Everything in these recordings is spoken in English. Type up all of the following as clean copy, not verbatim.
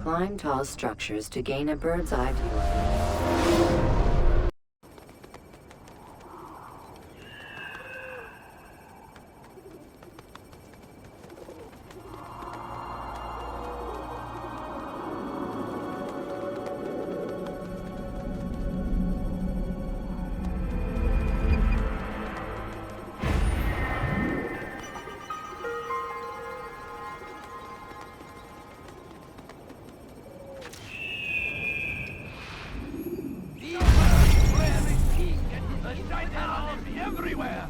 Climb tall structures to gain a bird's eye view. Everywhere!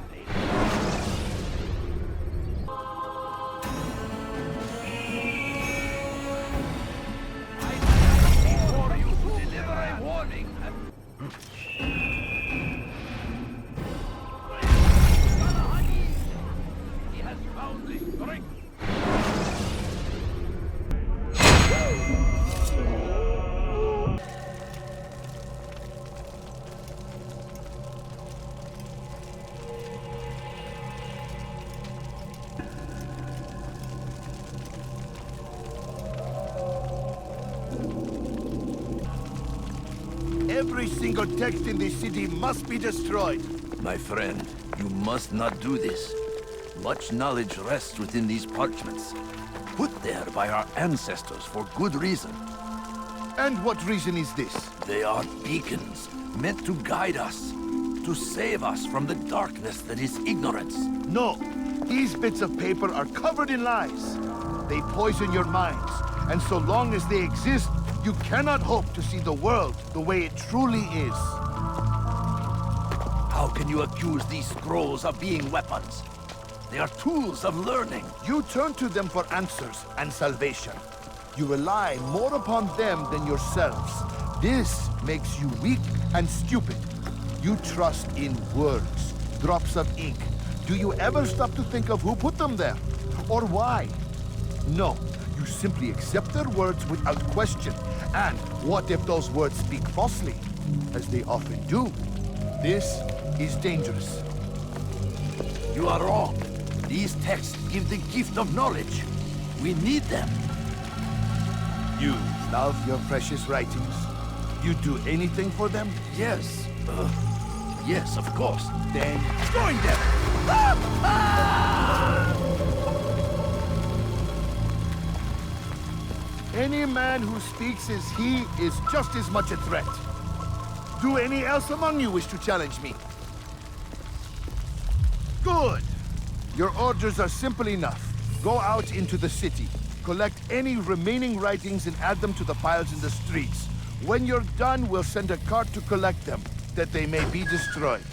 I for you to deliver a warning. He has found the strength. Every single text in this city must be destroyed. My friend, you must not do this. Much knowledge rests within these parchments, put there by our ancestors for good reason. And what reason is this? They are beacons, meant to guide us, to save us from the darkness that is ignorance. No, these bits of paper are covered in lies. They poison your minds, and so long as they exist, you cannot hope to see the world the way it truly is. How can you accuse these scrolls of being weapons? They are tools of learning. You turn to them for answers and salvation. You rely more upon them than yourselves. This makes you weak and stupid. You trust in words, drops of ink. Do you ever stop to think of who put them there? Or why? No, you simply accept their words without question. And what if those words speak falsely? As they often do. This is dangerous. You are wrong. These texts give the gift of knowledge. We need them. You love your precious writings. You'd do anything for them? Yes. Yes, of course. Then join them! Any man who speaks as he is just as much a threat. Do any else among you wish to challenge me? Good. Your orders are simple enough. Go out into the city. Collect any remaining writings and add them to the piles in the streets. When you're done, we'll send a cart to collect them, that they may be destroyed.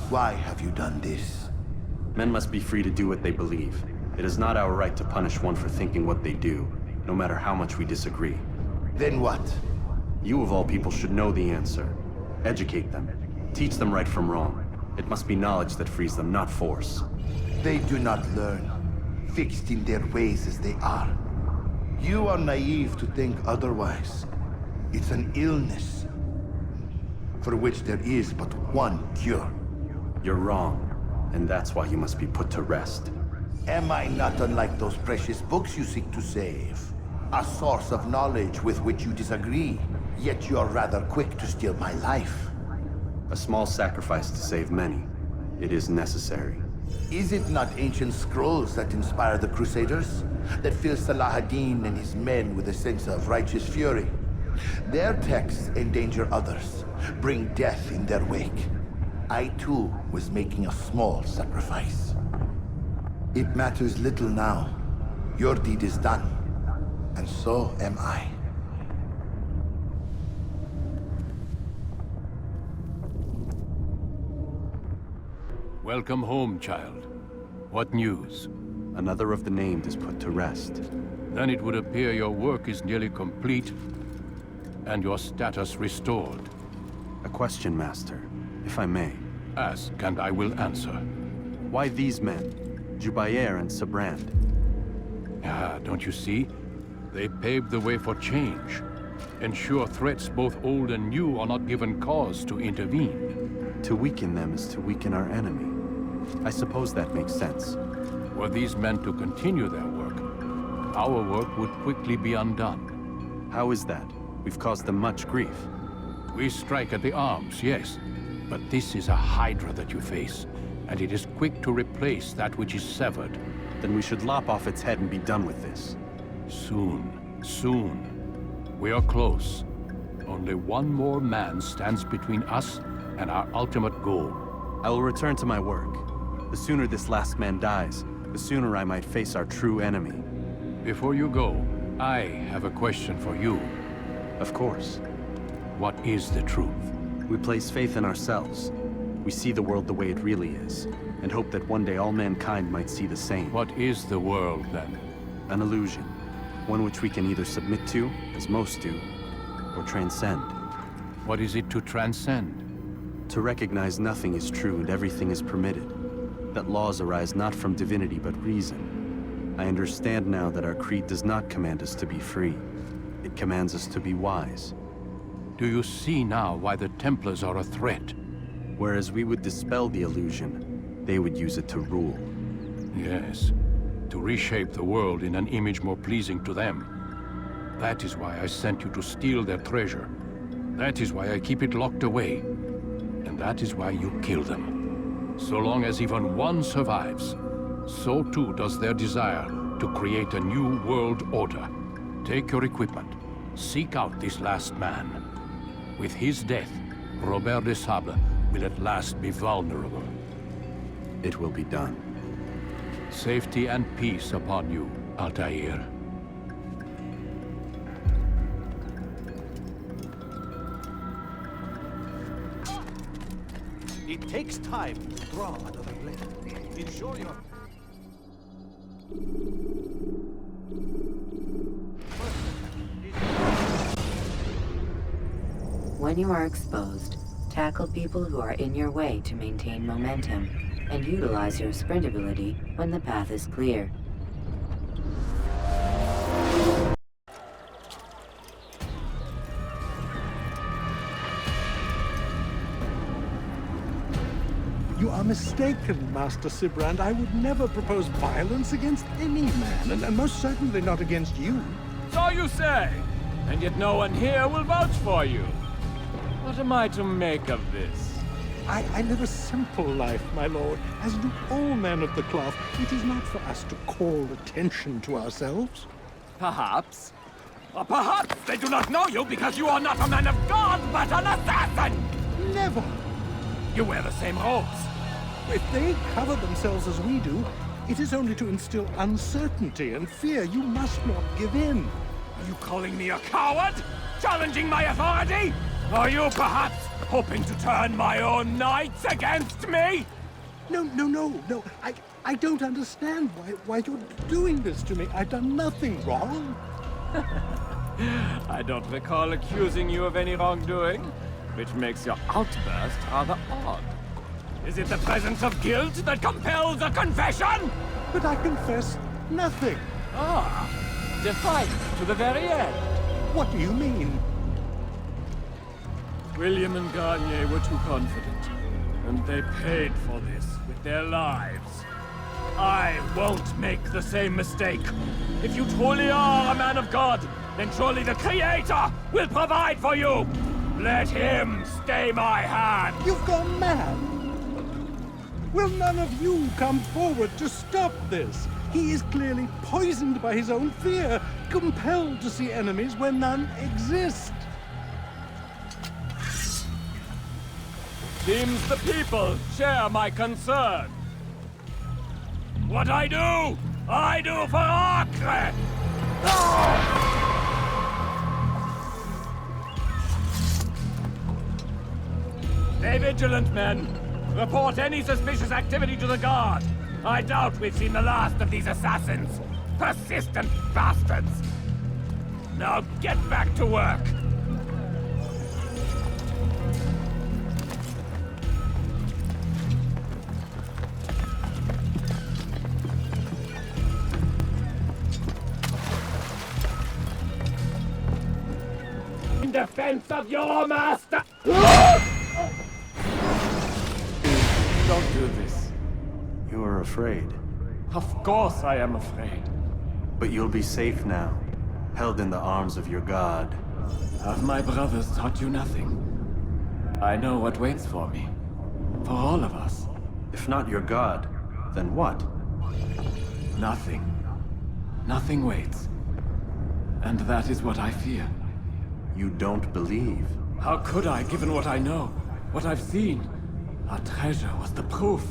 Why have you done this? Men must be free to do what they believe. It is not our right to punish one for thinking what they do, no matter how much we disagree. Then what? You of all people should know the answer. Educate them. Teach them right from wrong. It must be knowledge that frees them, not force. They do not learn, fixed in their ways as they are. You are naive to think otherwise. It's an illness, for which there is but one cure. You're wrong, and that's why you must be put to rest. Am I not unlike those precious books you seek to save? A source of knowledge with which you disagree, yet you are rather quick to steal my life. A small sacrifice to save many. It is necessary. Is it not ancient scrolls that inspire the Crusaders? That fill Salah ad-Din and his men with a sense of righteous fury? Their texts endanger others, bring death in their wake. I too was making a small sacrifice. It matters little now. Your deed is done, and so am I. Welcome home, child. What news? Another of the named is put to rest. Then it would appear your work is nearly complete, and your status restored. A question, Master, if I may. Ask, and I will answer. Why these men, Jubayer and Sabrand? Ah, don't you see? They paved the way for change. Ensure threats both old and new are not given cause to intervene. To weaken them is to weaken our enemy. I suppose that makes sense. Were these men to continue their work, our work would quickly be undone. How is that? We've caused them much grief. We strike at the arms, yes, but this is a hydra that you face, and it is quick to replace that which is severed. Then we should lop off its head and be done with this. Soon, soon. We are close. Only one more man stands between us and our ultimate goal. I will return to my work. The sooner this last man dies, the sooner I might face our true enemy. Before you go, I have a question for you. Of course. What is the truth? We place faith in ourselves. We see the world the way it really is, and hope that one day all mankind might see the same. What is the world, then? An illusion. One which we can either submit to, as most do, or transcend. What is it to transcend? To recognize nothing is true and everything is permitted. That laws arise not from divinity but reason. I understand now that our creed does not command us to be free. It commands us to be wise. Do you see now why the Templars are a threat? Whereas we would dispel the illusion, they would use it to rule. Yes, to reshape the world in an image more pleasing to them. That is why I sent you to steal their treasure. That is why I keep it locked away. And that is why you kill them. So long as even one survives, so too does their desire to create a new world order. Take your equipment. Seek out this last man. With his death, Robert de Sable will at last be vulnerable. It will be done. Safety and peace upon you, Altair. It takes time to draw another blade. Ensure your... When you are exposed, tackle people who are in your way to maintain momentum, and utilize your sprint ability when the path is clear. You are mistaken, Master Sibrand. I would never propose violence against any man, and most certainly not against you. So you say, and yet no one here will vouch for you. What am I to make of this? I live a simple life, my lord, as do all men of the cloth. It is not for us to call attention to ourselves. Perhaps. Or perhaps they do not know you because you are not a man of God, but an assassin! Never! You wear the same robes. If they cover themselves as we do, it is only to instill uncertainty and fear. You must not give in. Are you calling me a coward? Challenging my authority? Are you perhaps hoping to turn my own knights against me? No. I don't understand why you're doing this to me. I've done nothing wrong. I don't recall accusing you of any wrongdoing, which makes your outburst rather odd. Is it the presence of guilt that compels a confession? But I confess nothing. Ah, defiant to the very end. What do you mean? William and Garnier were too confident, and they paid for this with their lives. I won't make the same mistake. If you truly are a man of God, then surely the Creator will provide for you. Let him stay my hand. You've gone mad. Will none of you come forward to stop this? He is clearly poisoned by his own fear, compelled to see enemies where none exist. Seems the people share my concern. What I do for Acre! Stay vigilant, men. Report any suspicious activity to the guard. I doubt we've seen the last of these assassins. Persistent bastards! Now get back to work! In defense of your master! Don't do this. You are afraid. Of course I am afraid. But you'll be safe now, held in the arms of your god. Have my brothers taught you nothing? I know what waits for me. For all of us. If not your god, then what? Nothing. Nothing waits. And that is what I fear. You don't believe. How could I, given what I know? What I've seen? Our treasure was the proof.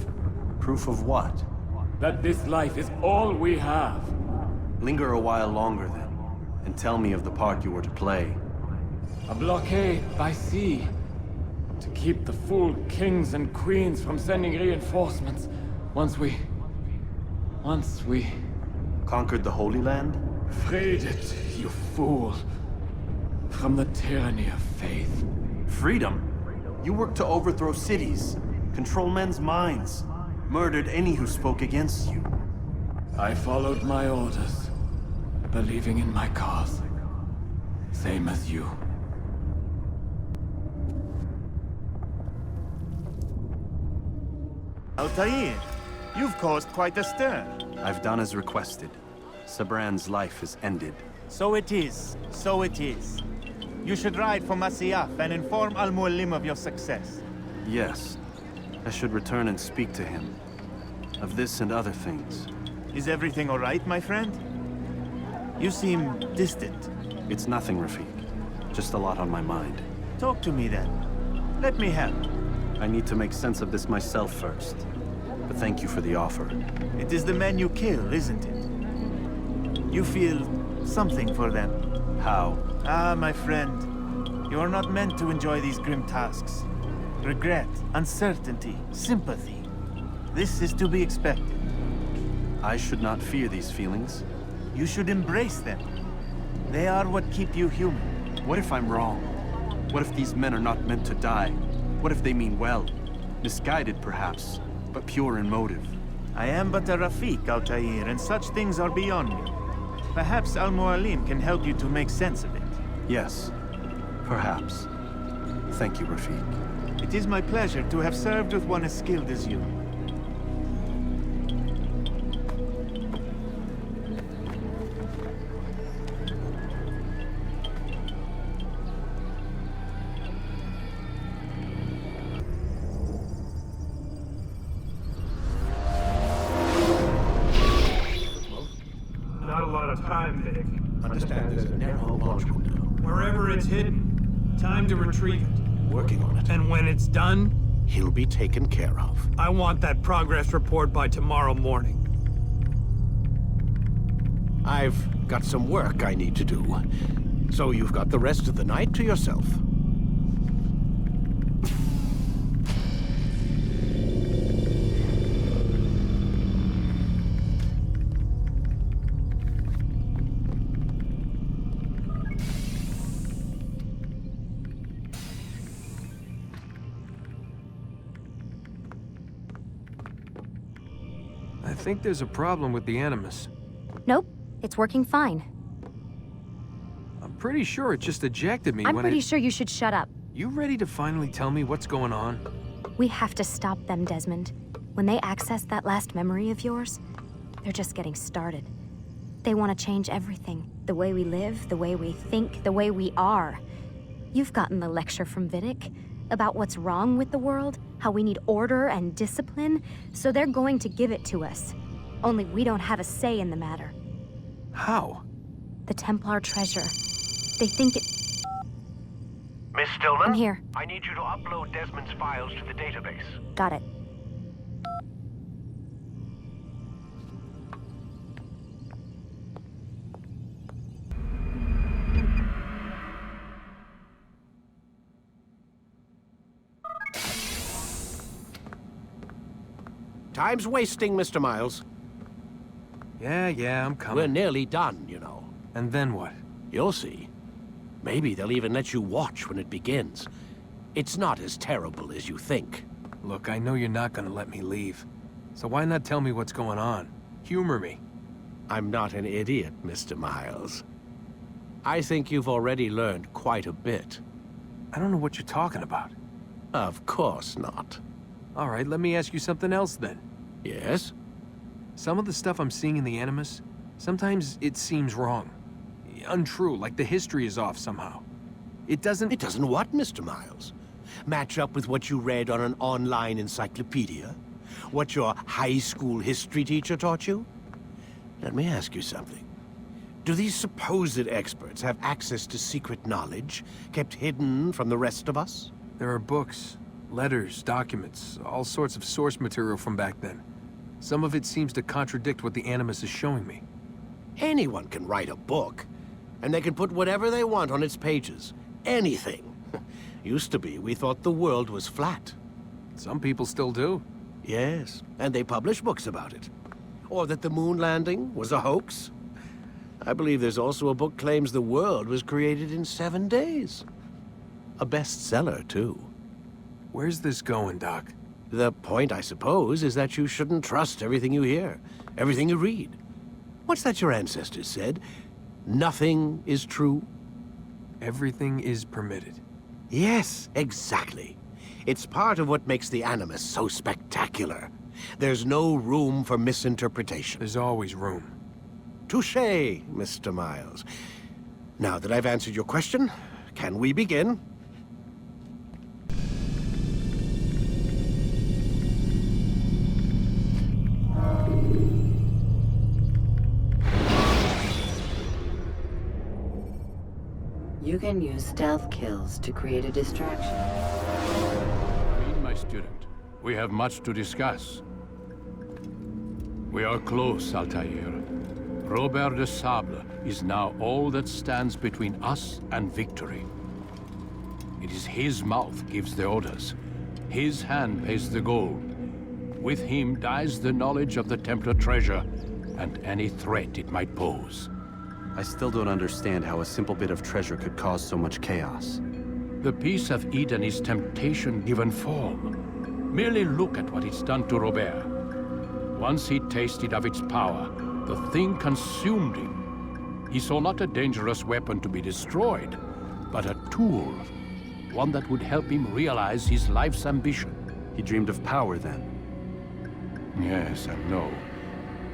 Proof of what? That this life is all we have. Linger a while longer then, and tell me of the part you were to play. A blockade by sea. To keep the fool kings and queens from sending reinforcements. Once we... Conquered the Holy Land? freed it, you fool. From the tyranny of faith. Freedom? You worked to overthrow cities, control men's minds, murdered any who spoke against you. I followed my orders, believing in my cause. Same as you. Altair, you've caused quite a stir. I've done as requested. Sabran's life is ended. So it is. So it is. You should ride for Masyaf and inform Al-Mualim of your success. Yes. I should return and speak to him. Of this and other things. Is everything all right, my friend? You seem distant. It's nothing, Rafik. Just a lot on my mind. Talk to me then. Let me help. I need to make sense of this myself first. But thank you for the offer. It is the men you kill, isn't it? You feel something for them. How? Ah, my friend. You are not meant to enjoy these grim tasks. Regret, uncertainty, sympathy. This is to be expected. I should not fear these feelings. You should embrace them. They are what keep you human. What if I'm wrong? What if these men are not meant to die? What if they mean well? Misguided, perhaps, but pure in motive. I am but a Rafik, Altair, and such things are beyond me. Perhaps Al-Mualim can help you to make sense of it. Yes, perhaps. Thank you, Rafik. It is my pleasure to have served with one as skilled as you. Not a lot of time, Vic. Understand there's a narrow launch window. Wherever it's hidden, time to retrieve it. Working on it. And when it's done, He'll be taken care of. I want that progress report by tomorrow morning. I've got some work I need to do. So you've got the rest of the night to yourself. I think there's a problem with the Animus. Nope, it's working fine. I'm pretty sure it just ejected me I'm when pretty sure you should shut up. You ready to finally tell me what's going on? We have to stop them, Desmond. When they access that last memory of yours, they're just getting started. They want to change everything. The way we live, the way we think, the way we are. You've gotten the lecture from Vidic about what's wrong with the world, how we need order and discipline, so they're going to give it to us. Only we don't have a say in the matter. How? The Templar treasure. They think it... Miss Stillman? I'm here. I need you to upload Desmond's files to the database. Got it. Time's wasting, Mr. Miles. Yeah, I'm coming. We're nearly done, you know. And then what? You'll see. Maybe they'll even let you watch when it begins. It's not as terrible as you think. Look, I know you're not gonna let me leave. So why not tell me what's going on? Humor me. I'm not an idiot, Mr. Miles. I think you've already learned quite a bit. I don't know what you're talking about. Of course not. All right, let me ask you something else then. Yes? Some of the stuff I'm seeing in the Animus, sometimes it seems wrong. Untrue, like the history is off somehow. It doesn't... It doesn't what, Mr. Miles? Match up with what you read on an online encyclopedia? What your high school history teacher taught you? Let me ask you something. Do these supposed experts have access to secret knowledge kept hidden from the rest of us? There are books, letters, documents, all sorts of source material from back then. Some of it seems to contradict what the Animus is showing me. Anyone can write a book, and they can put whatever they want on its pages. Anything. Used to be, we thought the world was flat. Some people still do. Yes, and they publish books about it. Or that the moon landing was a hoax. I believe there's also a book claims the world was created in 7 days. A bestseller, too. Where's this going, Doc? The point, I suppose, is that you shouldn't trust everything you hear, everything you read. What's that your ancestors said? Nothing is true? Everything is permitted. Yes, exactly. It's part of what makes the Animus so spectacular. There's no room for misinterpretation. There's always room. Touché, Mr. Miles. Now that I've answered your question, can we begin? You can use stealth kills to create a distraction. Read, my student. We have much to discuss. We are close, Altair. Robert de Sable is now all that stands between us and victory. It is his mouth gives the orders. His hand pays the gold. With him dies the knowledge of the Templar treasure and any threat it might pose. I still don't understand how a simple bit of treasure could cause so much chaos. The Peace of Eden is temptation given form. Merely look at what it's done to Robert. Once he tasted of its power, the thing consumed him. He saw not a dangerous weapon to be destroyed, but a tool. One that would help him realize his life's ambition. He dreamed of power then? Yes and no.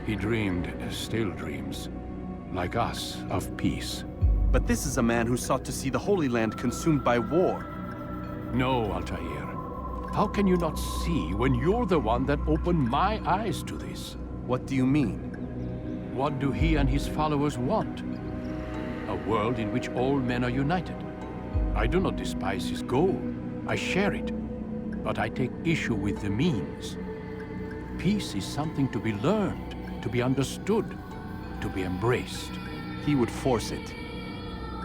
He dreamed, still dreams. Like us, of peace. But this is a man who sought to see the Holy Land consumed by war. No, Altair. How can you not see when you're the one that opened my eyes to this? What do you mean? What do he and his followers want? A world in which all men are united. I do not despise his goal. I share it. But I take issue with the means. Peace is something to be learned, to be understood, to be embraced. He would force it.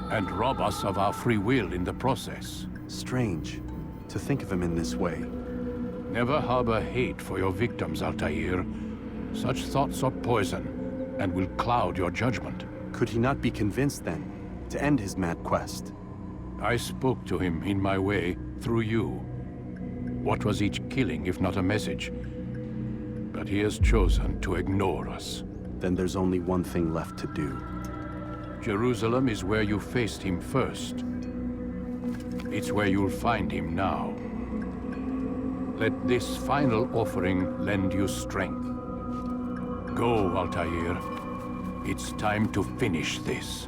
And rob us of our free will in the process. Strange, to think of him in this way. Never harbor hate for your victims, Altair. Such thoughts are poison, and will cloud your judgment. Could he not be convinced, then, to end his mad quest? I spoke to him in my way, through you. What was each killing, if not a message? But he has chosen to ignore us. Then there's only one thing left to do. Jerusalem is where you faced him first. It's where you'll find him now. Let this final offering lend you strength. Go, Altair. It's time to finish this.